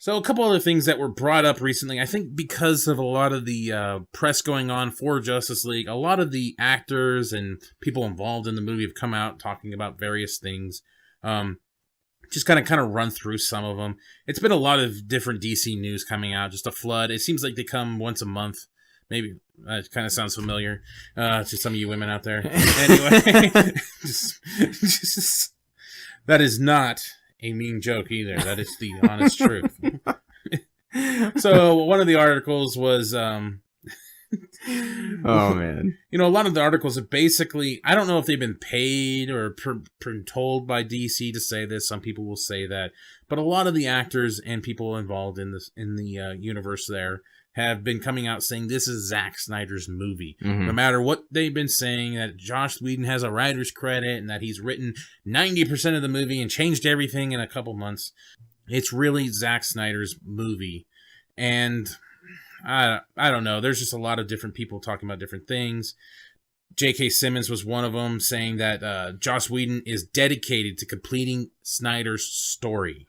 So a couple other things that were brought up recently, I think because of a lot of the press going on for Justice League, a lot of the actors and people involved in the movie have come out talking about various things. Just kind of run through some of them. It's been a lot of different DC news coming out, just a flood. It seems like they come once a month. Maybe it kind of sounds familiar to some of you women out there. Anyway, just, that is not a mean joke either. That is the honest truth. So one of the articles was, oh man, a lot of the articles have basically, I don't know if they've been paid or told by DC to say this. Some people will say that, but a lot of the actors and people involved in the universe there have been coming out saying this is Zack Snyder's movie. Mm-hmm. No matter what they've been saying, that Joss Whedon has a writer's credit and that he's written 90% of the movie and changed everything in a couple months. It's really Zack Snyder's movie. And I don't know. There's just a lot of different people talking about different things. J.K. Simmons was one of them, saying that Joss Whedon is dedicated to completing Snyder's story.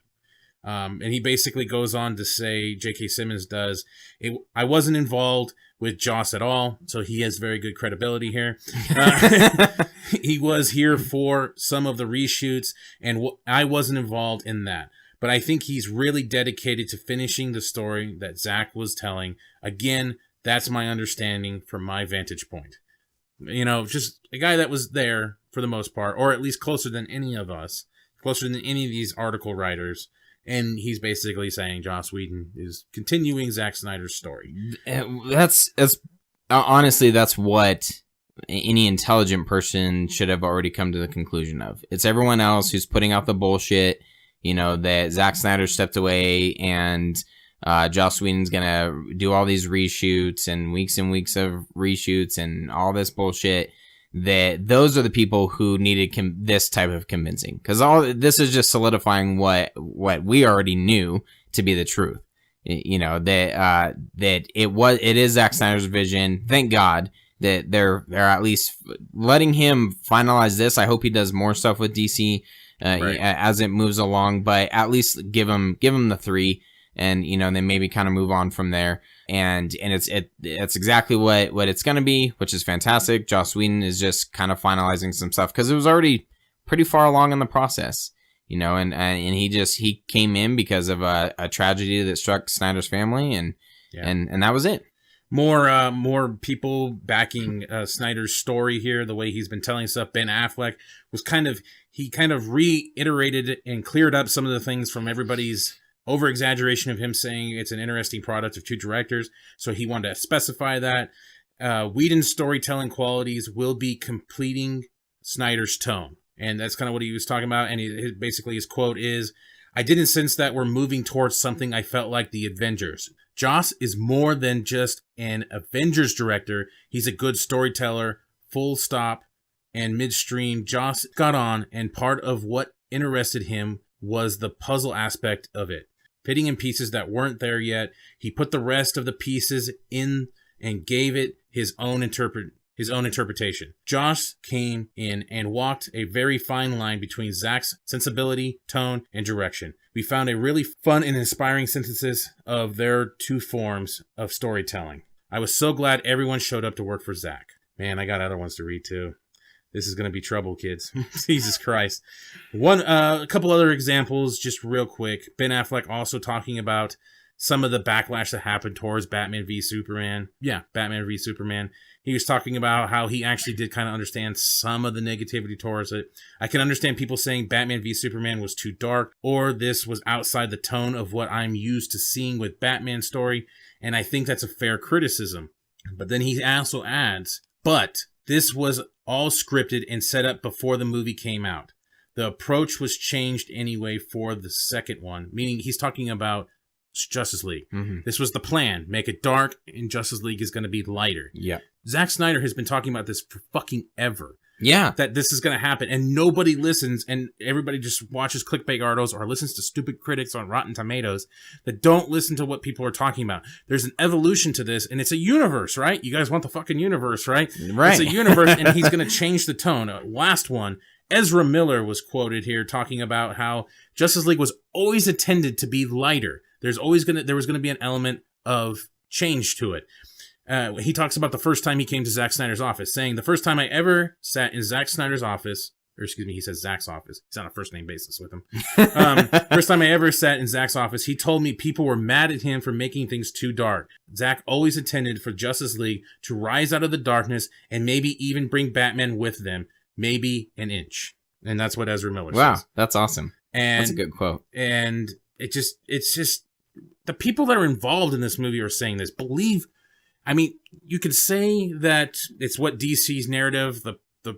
And he basically goes on to say, J.K. Simmons does, I wasn't involved with Joss at all, so he has very good credibility here. He was here for some of the reshoots, and I wasn't involved in that. But I think he's really dedicated to finishing the story that Zack was telling. Again, that's my understanding from my vantage point. Just a guy that was there for the most part, or at least closer than any of us, closer than any of these article writers. And he's basically saying Joss Whedon is continuing Zack Snyder's story. That's honestly, that's what any intelligent person should have already come to the conclusion of. It's everyone else who's putting out the bullshit, that Zack Snyder stepped away and Joss Whedon's going to do all these reshoots and weeks of reshoots and all this bullshit. That those are the people who needed this type of convincing, because all this is just solidifying what we already knew to be the truth. That it is Zack Snyder's vision. Thank God that they're at least letting him finalize this. I hope he does more stuff with DC right, as it moves along, but at least give him the 3, and then maybe kind of move on from there. And it's exactly what it's going to be, which is fantastic. Joss Whedon is just kind of finalizing some stuff because it was already pretty far along in the process, and he came in because of a tragedy that struck Snyder's family, and that was it. More people backing Snyder's story here, the way he's been telling stuff. Ben Affleck was kind of reiterated and cleared up some of the things from everybody's over-exaggeration of him saying it's an interesting product of 2 directors, so he wanted to specify that. Whedon's storytelling qualities will be completing Snyder's tone, and that's kind of what he was talking about, and basically his quote is, I didn't sense that we're moving towards something I felt like the Avengers. Joss is more than just an Avengers director, he's a good storyteller, full stop, and midstream. Joss got on, and part of what interested him was the puzzle aspect of it. Fitting in pieces that weren't there yet, he put the rest of the pieces in and gave it his own interpretation. Joss came in and walked a very fine line between Zack's sensibility, tone, and direction. We found a really fun and inspiring synthesis of their 2 forms of storytelling. I was so glad everyone showed up to work for Zack. Man, I got other ones to read too. This is going to be trouble, kids. Jesus Christ. A couple other examples, just real quick. Ben Affleck also talking about some of the backlash that happened towards Batman v Superman. Yeah, Batman v Superman. He was talking about how he actually did kind of understand some of the negativity towards it. I can understand people saying Batman v Superman was too dark, or this was outside the tone of what I'm used to seeing with Batman's story, and I think that's a fair criticism. But then he also adds, but this was all scripted and set up before the movie came out. The approach was changed anyway for the second one, meaning he's talking about Justice League. Mm-hmm. This was the plan. Make it dark, and Justice League is going to be lighter. Yeah. Zack Snyder has been talking about this for fucking ever. Yeah. That this is going to happen, and nobody listens, and everybody just watches clickbait articles or listens to stupid critics on Rotten Tomatoes that don't listen to what people are talking about. There's an evolution to this, and it's a universe, right? You guys want the fucking universe, right? Right. It's a universe, and he's going to change the tone. Last one, Ezra Miller was quoted here talking about how Justice League was always intended to be lighter. there was gonna be an element of change to it. He talks about the first time he came to Zack Snyder's office, saying, the first time I ever sat in Zack Snyder's office, or excuse me, he says Zack's office. He's on a first name basis with him. First time I ever sat in Zack's office, he told me people were mad at him for making things too dark. Zack always intended for Justice League to rise out of the darkness and maybe even bring Batman with them, maybe an inch. And that's what Ezra Miller says. Wow, that's awesome. And that's a good quote. And it's just the people that are involved in this movie are saying this. I mean, you could say that it's what DC's narrative, the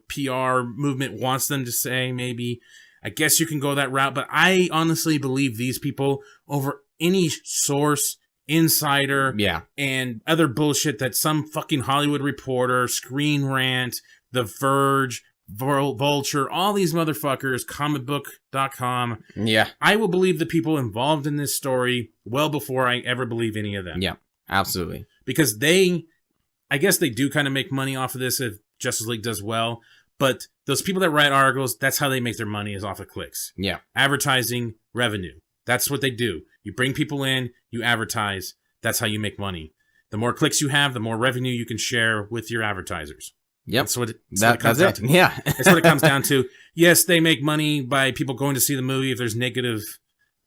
PR movement wants them to say, maybe. I guess you can go that route, but I honestly believe these people over any source, insider, and other bullshit that some fucking Hollywood Reporter, Screen Rant, The Verge, Vulture, all these motherfuckers, comicbook.com. Yeah. I will believe the people involved in this story well before I ever believe any of them. Yeah, absolutely. Because I guess they do kind of make money off of this if Justice League does well, but those people that write articles, that's how they make their money, is off of clicks. Yeah. Advertising, revenue. That's what they do. You bring people in, you advertise, that's how you make money. The more clicks you have, the more revenue you can share with your advertisers. Yep. That's what it comes down to. Yeah. That's what it comes down to. Yes, they make money by people going to see the movie. If there's negative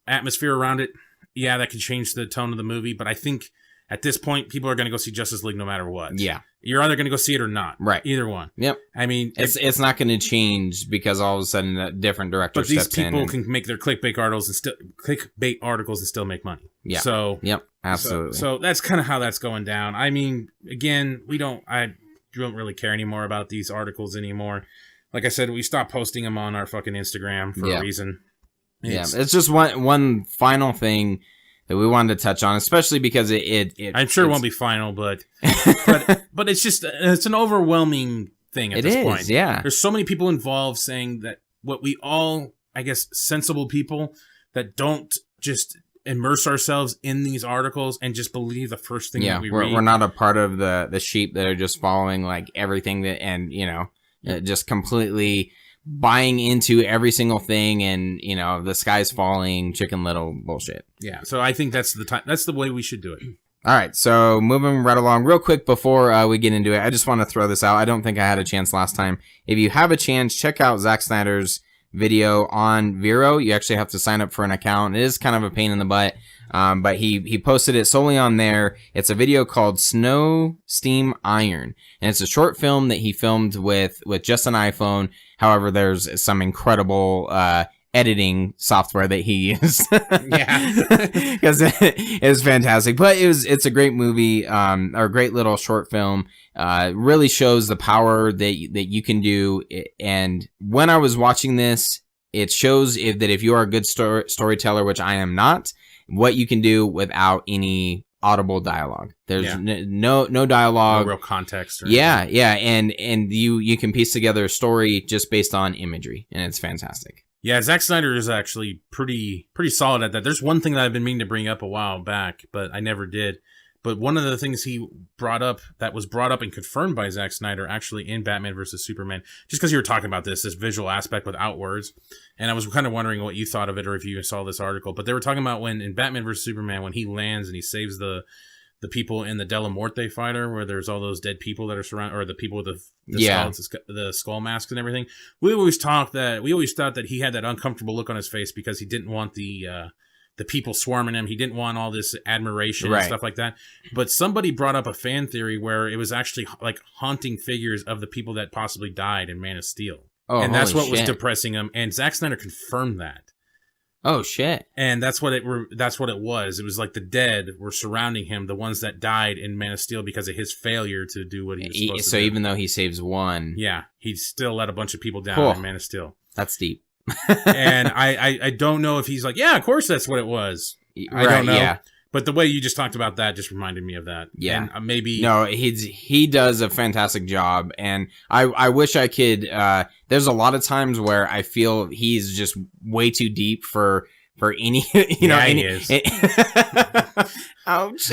atmosphere around it, yeah, that can change the tone of the movie, but I think at this point, people are going to go see Justice League no matter what. Yeah. You're either going to go see it or not. Right. Either one. Yep. I mean, it's not going to change because all of a sudden a different director steps in. But these people can make their clickbait articles and still make money. Yeah. So. Yep. Absolutely. So that's kind of how that's going down. I mean, again, I don't really care anymore about these articles anymore. Like I said, we stopped posting them on our fucking Instagram for a reason. It's just one final thing that we wanted to touch on, especially because I'm sure it won't be final, but it's an overwhelming thing at this point. Yeah. There's so many people involved saying that what we all, I guess, sensible people that don't just immerse ourselves in these articles and just believe the first thing that we read. We're not a part of the sheep that are just following like everything that, and just completely buying into every single thing, and the sky's falling, Chicken Little bullshit. Yeah, so I think that's the way we should do it. All right, so moving right along real quick before we get into it, I just want to throw this out. I don't think I had a chance last time. If you have a chance, check out Zack Snyder's video on Vero. You actually have to sign up for an account. It is kind of a pain in the butt, but he posted it solely on there. It's a video called Snow, Steam, Iron, and it's a short film that he filmed with just an iPhone. However, there's some incredible editing software that he used. Yeah, because it was fantastic. But it's a great movie, or a great little short film. Really shows the power that you can do. And when I was watching this, it shows that if you are a good storyteller, which I am not, what you can do without any audible dialogue. There's no dialogue, no real context. Yeah, and you can piece together a story just based on imagery, and it's fantastic. Yeah, Zack Snyder is actually pretty solid at that. There's one thing that I've been meaning to bring up a while back, but I never did. But one of the things he brought up that was brought up and confirmed by Zack Snyder actually in Batman vs. Superman, just because you were talking about this visual aspect without words, and I was kind of wondering what you thought of it or if you saw this article, but they were talking about when in Batman vs. Superman, when he lands and he saves the people in the Della Morte fighter, where there's all those dead people that are surrounded, or the people with the skull masks and everything. We always thought that he had that uncomfortable look on his face because he didn't want the people swarming him. He didn't want all this admiration and stuff like that. But somebody brought up a fan theory where it was actually like haunting figures of the people that possibly died in Man of Steel. Oh, and that's what was depressing him. And Zack Snyder confirmed that. Oh shit! And that's what it was. It was like the dead were surrounding him, the ones that died in Man of Steel because of his failure to do what he was supposed to do. So even though he saves one, he still let a bunch of people down in Man of Steel. That's deep. And I don't know if he's like, yeah, of course that's what it was. I don't know. Yeah. But the way you just talked about that just reminded me of that. Yeah. And maybe... No, he does a fantastic job. And I wish I could... there's a lot of times where I feel he's just way too deep for any... He is. Ouch.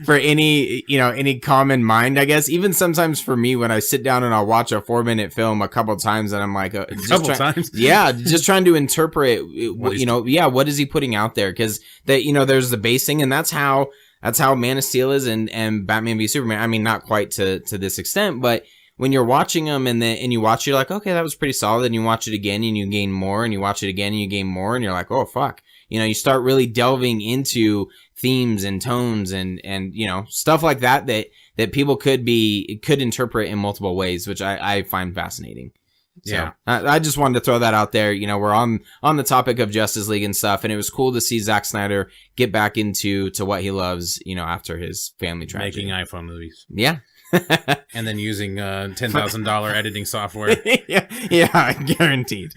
for any common mind, I guess. Even sometimes for me, when I sit down and I'll watch a 4-minute film a couple times, and I'm like, times, yeah, just trying to interpret, what is he putting out there? Because there's the basing, and that's how Man of Steel is, and Batman v Superman. I mean, not quite to this extent, but when you're watching them and you watch, you're like, okay, that was pretty solid. And you watch it again and you gain more, and you watch it again and you gain more, and you're like, oh fuck. You start really delving into themes and tones and stuff like that people could interpret in multiple ways, which I find fascinating. Yeah. So I just wanted to throw that out there. We're on the topic of Justice League and stuff, and it was cool to see Zack Snyder get back into what he loves, after his family tragedy. Making iPhone movies. Yeah. And then using $10,000 editing software. yeah, guaranteed.